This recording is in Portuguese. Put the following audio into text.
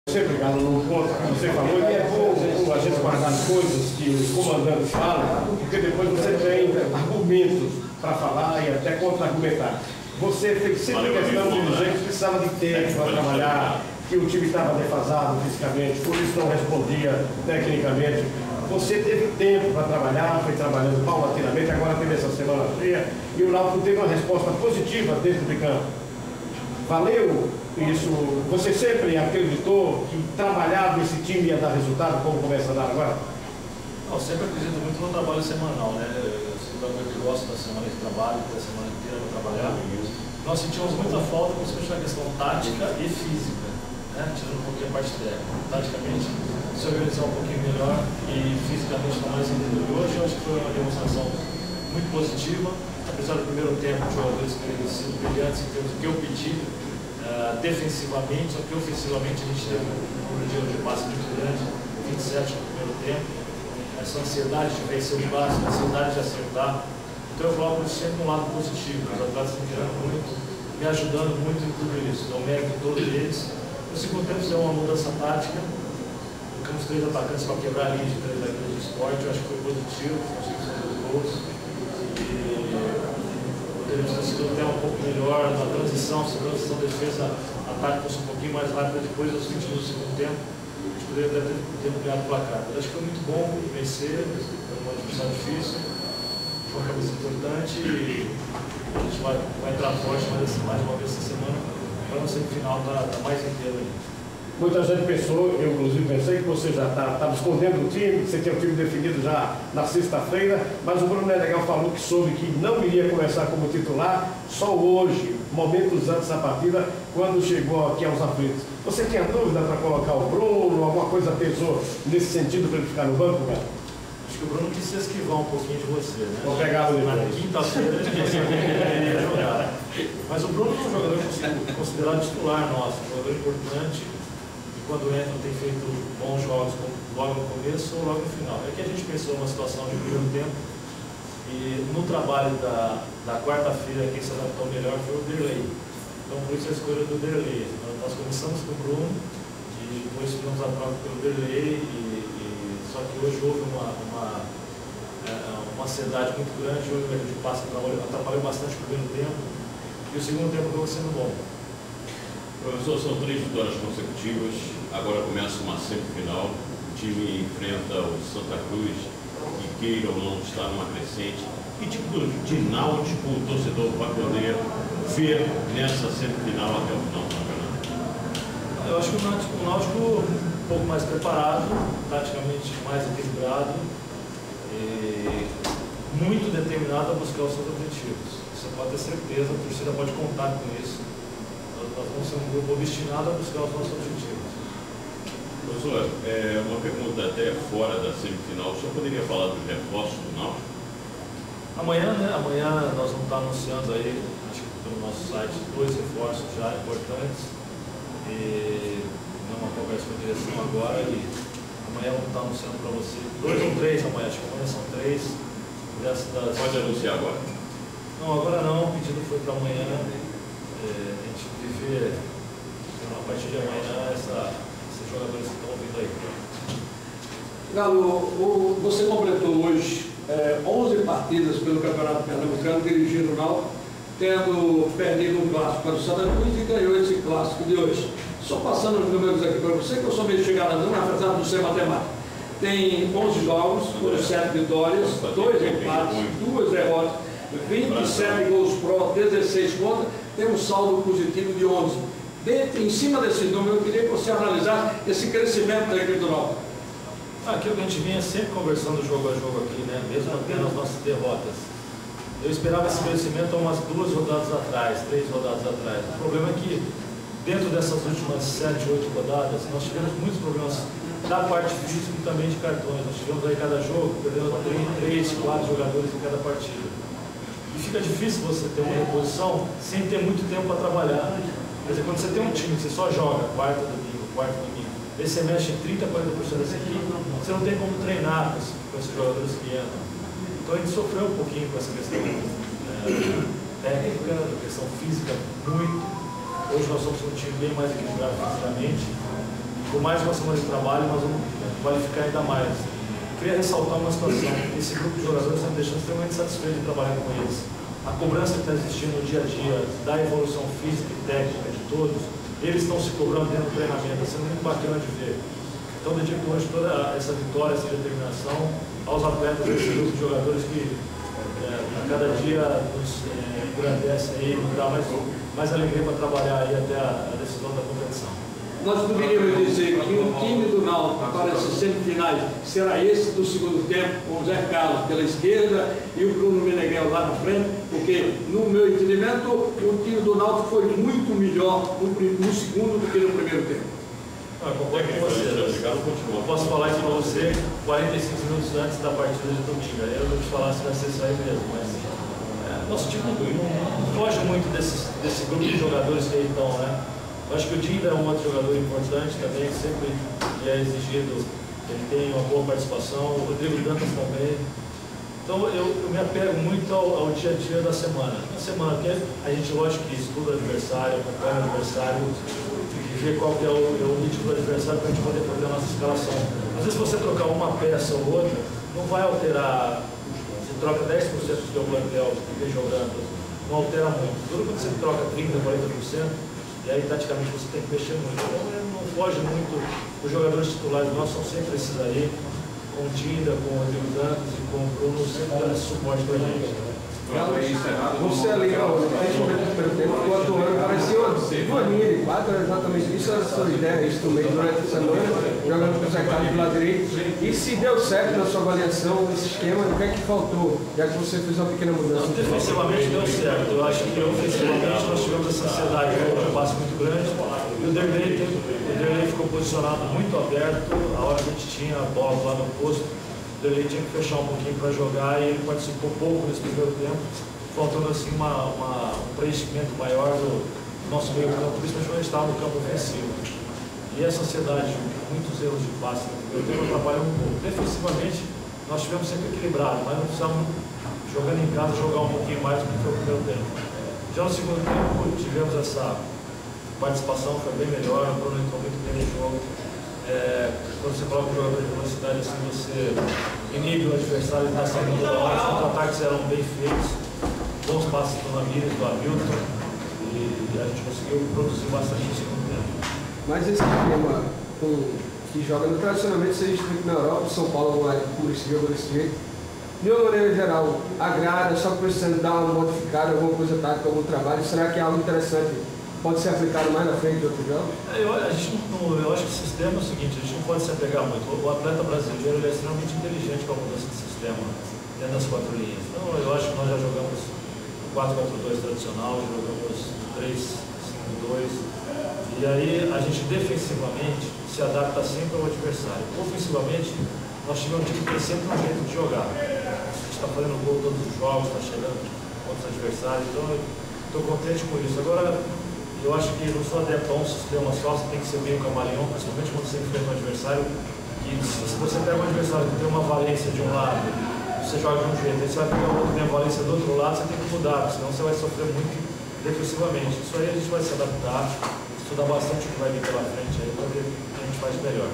Você, obrigado, no ponto que você falou, e é bom a gente guardar coisas que os comandantes falam, porque depois você tem argumentos para falar e até contra-argumentar. Você fez sempre questão de dizer que precisava de tempo para trabalhar, que o time estava defasado fisicamente, por isso não respondia tecnicamente. Você teve tempo para trabalhar, foi trabalhando paulatinamente, agora teve essa semana cheia, e o Náutico teve uma resposta positiva dentro de campo. Valeu isso? Você sempre acreditou que trabalhar nesse time ia dar resultado, como começa a dar agora? Eu sempre acredito muito no trabalho semanal, né? Eu sempre gosto da semana de trabalho, da semana inteira para trabalhar. Nós sentimos muita falta, principalmente na questão tática e física, né? Tirando um pouquinho a parte técnica. Taticamente, se organizar um pouquinho melhor e fisicamente estar mais entendido. Hoje eu acho que foi uma demonstração muito positiva, apesar do primeiro tempo de jogadores terem sido brilhantes em termos do que eu pedi. Defensivamente, só que ofensivamente a gente teve um número de passe muito grande, 27 no primeiro tempo. Essa ansiedade de vencer o passe, a ansiedade de acertar. Então eu coloco isso sempre um lado positivo. Os atletas me querendo muito, me ajudando muito em tudo isso. Dou mérito em todos eles. No segundo tempo fizemos uma mudança tática. Colocamos 3 atacantes para quebrar a linha de 3 zagueiros de esporte. Eu acho que foi positivo, conseguimos fazer 2 gols. Poderíamos ter sido até um pouco melhor na transição, se a transição da defesa, ataque fosse um pouquinho mais rápida depois dos 20 minutos do segundo tempo, a gente poderia ter ampliado o placar. Mas acho que foi muito bom vencer, foi uma discussão difícil, foi uma cabeça importante e a gente vai entrar forte mais uma vez essa semana para no semifinal estar mais inteiro aí. Muita gente pensou, eu inclusive pensei que você já estava escondendo o time, que você tinha o time definido já na sexta-feira, mas o Bruno Meneghel falou que soube que não iria começar como titular só hoje, momentos antes da partida, quando chegou aqui aos aflitos. Você tinha dúvida para colocar o Bruno? Alguma coisa pesou nesse sentido para ele ficar no banco, cara? Acho que o Bruno quis se esquivar um pouquinho de você, né? Vou pegar o na quinta-feira ele queria jogar. Mas o Bruno é um jogador considerado titular nosso, um jogador importante. Quando entra tem feito bons jogos logo no começo ou logo no final. É que a gente pensou numa situação de primeiro tempo e no trabalho da quarta-feira quem se adaptou melhor foi o Derlei. Então por isso a escolha do Derlei. Nós começamos com o Bruno e depois fizemos a troca pelo Derlei só que hoje houve uma ansiedade muito grande, hoje o de passe atrapalhou bastante o primeiro tempo e o segundo tempo acabou sendo bom. Professor, são 3 vitórias consecutivas, agora começa uma semifinal, o time enfrenta o Santa Cruz, que queira ou não está numa crescente. Que tipo de Náutico o torcedor vai poder ver nessa semifinal até o final do campeonato? Eu acho que o Náutico um pouco mais preparado, taticamente mais equilibrado e muito determinado a buscar os seus objetivos. Você pode ter certeza, a torcida pode contar com isso. Nós vamos ser um grupo obstinado a buscar os nossos objetivos. Professor, uma pergunta até fora da semifinal. O senhor poderia falar dos reforços do Náutico? Amanhã, né? Amanhã nós vamos estar anunciando aí, acho que pelo nosso site, 2 reforços já importantes. E não uma conversa com a direção agora. E amanhã vamos estar anunciando para você 2 ou 3 amanhã, acho que amanhã são 3. Pode anunciar agora? Não, agora não. O pedido foi para amanhã. A gente viver a partir de amanhã esses jogadores que estão ouvindo aí. Galo, você completou hoje 11 partidas pelo Campeonato Pernambucano, dirigindo o Náutico, tendo perdido um clássico para o Santa Cruz e ganhou esse clássico de hoje. Só passando os números aqui para você, que eu sou meio chegado na apesar de ser matemática. Tem 11 jogos, foram 7 vitórias, 2 empates, 2 derrotas, 27 gols pró, 16 contra, tem um saldo positivo de 11. Em cima desse número, eu queria que você analisasse esse crescimento da equipe do Náutico. Aquilo que a gente vinha sempre conversando jogo a jogo aqui, né? Mesmo tendo as nossas derrotas. Eu esperava esse crescimento há umas 2 rodadas atrás, 3 rodadas atrás. O problema é que, dentro dessas últimas 7, 8 rodadas, nós tivemos muitos problemas da parte física e também de cartões. Nós tivemos aí cada jogo, perdendo 3, 4 jogadores em cada partida. E fica difícil você ter uma reposição sem ter muito tempo para trabalhar. Quer dizer, quando você tem um time que você só joga quarta, domingo, aí você mexe em 30%, 40% dessa equipe, você não tem como treinar com esses jogadores que entram. Então a gente sofreu um pouquinho com essa questão técnica, questão física, muito. Hoje nós somos um time bem mais equilibrado fisicamente. por mais uma semana de trabalho, nós vamos qualificar ainda mais. Queria ressaltar uma situação: esse grupo de jogadores está me deixando extremamente satisfeito de trabalhar com eles. A cobrança que está existindo no dia a dia, da evolução física e técnica de todos, eles estão se cobrando dentro do treinamento, está sendo muito bacana de ver. Então, dedico hoje toda essa vitória, essa determinação aos atletas desse grupo de jogadores que a cada dia nos engrandece e nos dá mais alegria para trabalhar aí até a decisão da competição. Nós poderíamos dizer que o time do Náutico para essas semifinais será esse do segundo tempo, com o Zé Carlos pela esquerda e o Bruno Meneghel lá na frente, porque, no meu entendimento, o time do Náutico foi muito melhor no segundo do que no primeiro tempo. Concordo com você. Eu posso falar isso para você 45 minutos antes da partida de domingo. Eu não te falar se vai ser isso aí mesmo, mas nosso time não foge muito desse grupo de jogadores que aí estão, né? Eu acho que o Dinda é um outro jogador importante também, que sempre é exigido, ele tem uma boa participação, o Rodrigo Dantas também. Então eu me apego muito ao dia a dia da semana. Na semana, porque a gente, lógico que estuda o adversário, acompanha o adversário, e vê qual que é o ritmo do adversário para a gente poder fazer a nossa escalação. Às vezes, se você trocar uma peça ou outra, não vai alterar. Você troca 10% do seu plantel que vem jogando, não altera muito. Tudo quando você troca 30%, 40%, e aí, taticamente, você tem que mexer muito. Então, não foge muito. Os jogadores titulares nossos são sempre esses aí, com o Dinda, com o Rodrigo Dantas e com o Bruno, sempre dando esse suporte para a gente. Você ali, principalmente no primeiro tempo, ficou atuando, parecia uma linha de quatro, era exatamente isso, era a sua ideia, isso também durante a semana, jogando com o Zé Carlos do lado direito. E se deu certo na sua avaliação, esse esquema, o que é que faltou, já que você fez uma pequena mudança? Defensivamente deu certo. Eu acho que ofensivamente nós tivemos essa ansiedade de um passe muito grande. E o Derlei ficou posicionado muito aberto. A hora que a gente tinha a bola lá no posto, o Derlei tinha que fechar um pouquinho para jogar e ele participou pouco nesse primeiro tempo, faltando assim um preenchimento maior do nosso meio campo, principalmente quando a gente estava no campo ofensivo. E essa ansiedade, muitos erros de passe no primeiro tempo atrapalham um pouco. Defensivamente, nós tivemos sempre equilibrado, mas não precisamos, jogando em casa, jogar um pouquinho mais do que foi o primeiro tempo. Já no segundo tempo, tivemos essa participação, foi bem melhor, o Bruno entrou muito bem no jogo. Quando você coloca um jogador de velocidade assim, você inibe o adversário e está saindo toda hora. Os contra-ataques eram bem feitos, bons passes do Ramírez, do Hamilton, e a gente conseguiu produzir bastante no segundo tempo. Mas esse esquema que joga tradicionalmente, seja distrito na Europa, São Paulo não é por esse jogo desse jeito, de uma maneira geral, agrada, só precisando dar uma modificada, alguma coisa tática, algum trabalho, será que é algo interessante? Pode ser aplicado mais na frente de outros jogos? Eu acho que o sistema é o seguinte, a gente não pode se apegar muito. O atleta brasileiro ele é extremamente inteligente com a mudança de sistema dentro das quatro linhas. Então eu acho que nós já jogamos 4-4-2 tradicional, já jogamos 3-5-2. E aí a gente defensivamente se adapta sempre ao adversário. Ofensivamente, nós tivemos que ter sempre um jeito de jogar. A gente está fazendo gol todos os jogos, está chegando contra os adversários, então eu estou contente com isso. Agora, eu acho que não só adaptar um sistema só, você tem que ser meio camaleão, principalmente quando você enfrenta um adversário. E se você pega um adversário que tem uma valência de um lado, você joga de um jeito, aí você vai pegar um outro que tem a valência do outro lado, você tem que mudar, senão você vai sofrer muito defensivamente. Isso aí a gente vai se adaptar, estudar bastante o que vai vir pela frente aí, para ver o que a gente faz melhor.